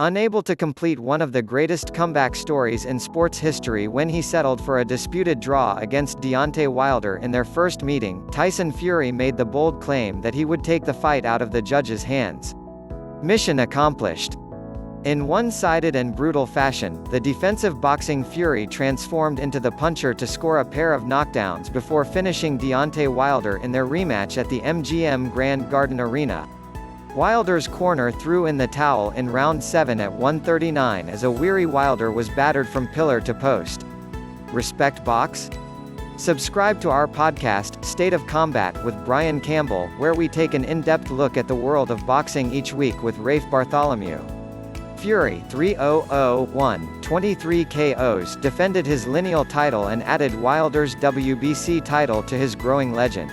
Unable to complete one of the greatest comeback stories in sports history when he settled for a disputed draw against Deontay Wilder in their first meeting, Tyson Fury made the bold claim that he would take the fight out of the judge's hands. Mission accomplished. In one-sided and brutal fashion, the defensive boxing Fury transformed into the puncher to score a pair of knockdowns before finishing Deontay Wilder in their rematch at the MGM Grand Garden Arena. Wilder's corner threw in the towel in round 7 at 139 as a weary Wilder was battered from pillar to post. Respect box? Subscribe to our podcast, State of Combat with Brian Campbell, where we take an in-depth look at the world of boxing each week with Rafe Bartholomew. Fury 3-0-0-1, 23 KOs, defended his lineal title and added Wilder's WBC title to his growing legend.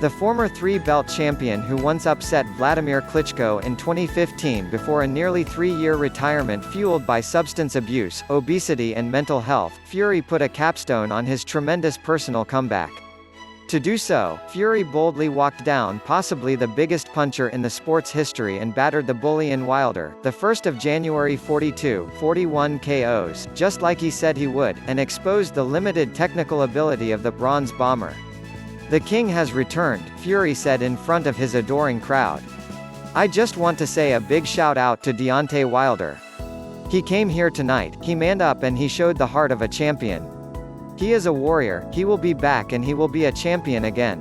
The former three-belt champion who once upset Vladimir Klitschko in 2015 before a nearly 3-year retirement fueled by substance abuse, obesity and mental health, Fury put a capstone on his tremendous personal comeback. To do so, Fury boldly walked down possibly the biggest puncher in the sport's history and battered the bully in Wilder, the 1st of January 41 KOs, just like he said he would, and exposed the limited technical ability of the Bronze Bomber. "The King has returned," Fury said in front of his adoring crowd. "I just want to say a big shout out to Deontay Wilder. He came here tonight, he manned up and he showed the heart of a champion. He is a warrior, he will be back and he will be a champion again."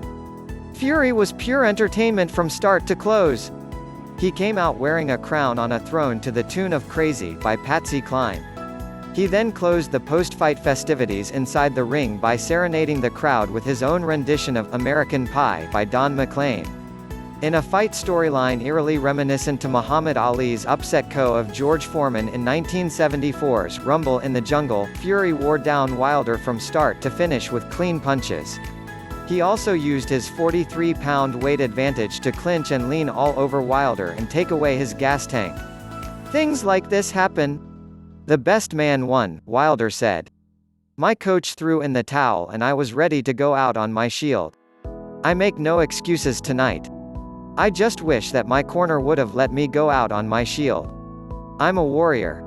Fury was pure entertainment from start to close. He came out wearing a crown on a throne to the tune of Crazy by Patsy Cline. He then closed the post-fight festivities inside the ring by serenading the crowd with his own rendition of American Pie by Don McLean. In a fight storyline eerily reminiscent to Muhammad Ali's upset KO of George Foreman in 1974's Rumble in the Jungle, Fury wore down Wilder from start to finish with clean punches. He also used his 43-pound weight advantage to clinch and lean all over Wilder and take away his gas tank. "Things like this happen. The best man won," Wilder said. "My coach threw in the towel and I was ready to go out on my shield. I make no excuses tonight. I just wish that my corner would have let me go out on my shield. I'm a warrior."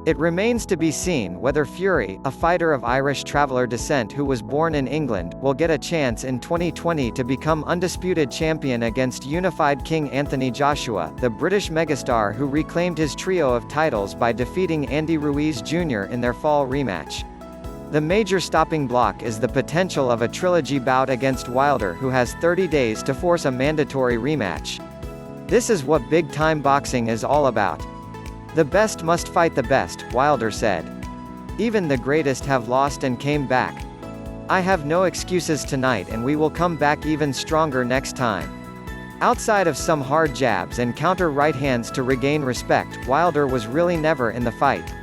It remains to be seen whether Fury, a fighter of Irish traveller descent who was born in England, will get a chance in 2020 to become undisputed champion against unified King Anthony Joshua, the British megastar who reclaimed his trio of titles by defeating Andy Ruiz Jr. in their fall rematch. The major stopping block is the potential of a trilogy bout against Wilder, who has 30 days to force a mandatory rematch. This is what big-time boxing is all about. "The best must fight the best," Wilder said. "Even the greatest have lost and came back. I have no excuses tonight and we will come back even stronger next time." Outside of some hard jabs and counter right hands to regain respect, Wilder was really never in the fight.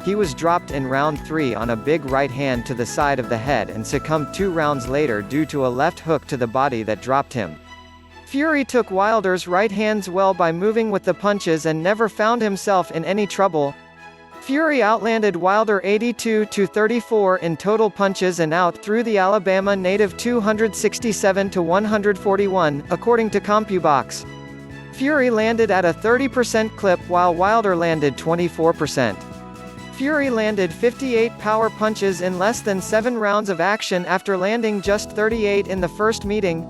He was dropped in round 3 on a big right hand to the side of the head and succumbed 2 rounds later due to a left hook to the body that dropped him. Fury took Wilder's right hands well by moving with the punches and never found himself in any trouble. Fury outlanded Wilder 82-34 in total punches and out-threw the Alabama native 267-141, according to CompuBox. Fury landed at a 30% clip while Wilder landed 24%. Fury landed 58 power punches in less than 7 rounds of action after landing just 38 in the first meeting.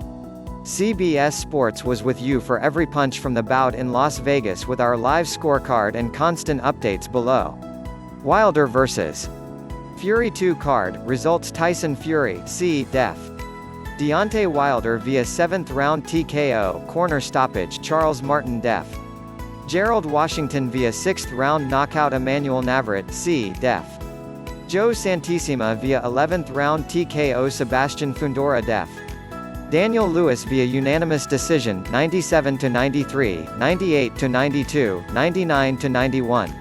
CBS Sports was with you for every punch from the bout in Las Vegas with our live scorecard and constant updates below. Wilder vs. Fury 2 card, results Tyson Fury, C. Def. Deontay Wilder via 7th round TKO, corner stoppage Charles Martin Def. Gerald Washington via 6th round knockout Emmanuel Navarrete, C. Def. Joe Santissima via 11th round TKO Sebastian Fundora Def. Daniel Lewis via unanimous decision, 97-93, 98-92, 99-91.